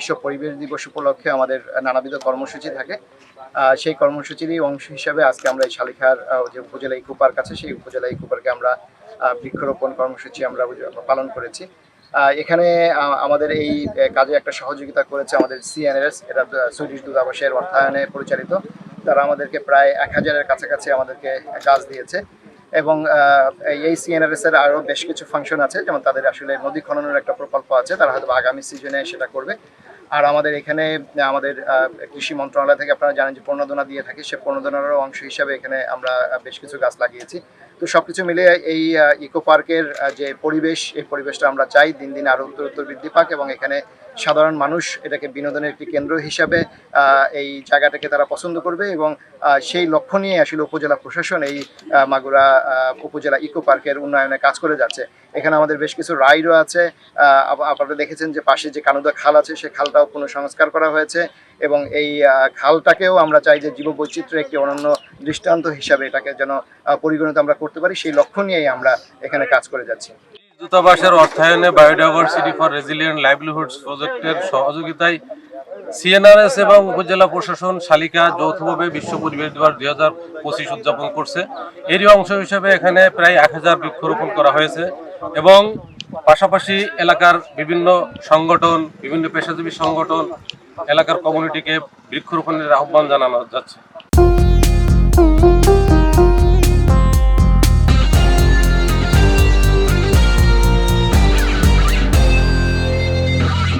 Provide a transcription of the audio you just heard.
বিশ্ব পরিবেশ দিবস উপলক্ষে আমাদের নানাবিধ কর্মসূচি থাকে। সেই কর্মসূচিরই অংশ হিসাবে আজকে আমরা এই শালিখার যে উপজেলা ইকো পার্ক আছে, সেই উপজেলা ইকো পার্কে আমরা বৃক্ষরোপণ কর্মসূচি আমরা পালন করেছি। এখানে আমাদের এই কাজে একটা সহযোগিতা করেছে আমাদের সিএনআরএস, এটা সুইডিশ দূতাবাসের অর্থায়নে পরিচালিত। তারা আমাদেরকে প্রায় 1000-এর কাছাকাছি আমাদেরকে গাছ দিয়েছে। এবং এই সিএনআরএস এর আরও বেশ কিছু ফাংশন আছে, যেমন তাদের আসলে নদী খননের একটা প্রকল্প আছে, তারা হয়তো আগামী সিজনে সেটা করবে। আর আমাদের এখানে আমাদের কৃষি মন্ত্রণালয় থেকে আপনারা জানেন যে প্রণোদনা দিয়ে থাকি, সে প্রণোদনারও অংশ হিসাবে এখানে আমরা বেশ কিছু গাছ লাগিয়েছি। তো সবকিছু মিলে এই ইকো পার্কের যে পরিবেশ, এই পরিবেশটা আমরা চাই দিন দিন আরও উত্তর বৃদ্ধি পাক, এবং এখানে সাধারণ মানুষ এটাকে বিনোদনের একটি কেন্দ্র হিসাবে এই জায়গাটাকে তারা পছন্দ করবে। এবং সেই লক্ষ্য নিয়ে আসলে উপজেলা প্রশাসন এই মাগুরা উপজেলা ইকো পার্কের উন্নয়নে কাজ করে যাচ্ছে। এখানে আমাদের বেশ কিছু রাইডও আছে। আপনারা দেখেছেন যে পাশে যে কানুদা খাল আছে, সেই খালটাও পুনঃসংস্কার করা হয়েছে, এবং এই খালটাকেও আমরা চাই যে জীববৈচিত্র্যের একটি অনন্য দৃষ্টান্ত হিসাবে এটাকে যেন পরিগণিত আমরা করতে পারি, সেই লক্ষ্য নিয়েই আমরা এখানে কাজ করে যাচ্ছি। দূতাবাসের অর্থায়নে বায়োডাইভার্সিটি ফর রেজিলিয়েন্ট লাইভলিহুডস প্রজেক্টের সহযোগিতায় সিএনআরএস এবং উপজেলা প্রশাসন শালিকা যৌথভাবে বিশ্ব পরিবেশ দিবস 2025 উদযাপন করছে। এরই অংশ হিসেবে এখানে প্রায় 1000 বৃক্ষরোপণ করা হয়েছে, এবং পাশাপাশি এলাকার বিভিন্ন সংগঠন, বিভিন্ন পেশাজীবী সংগঠন, এলাকার কমিউনিটিকে বৃক্ষরোপণের আহ্বান জানানো যাচ্ছে।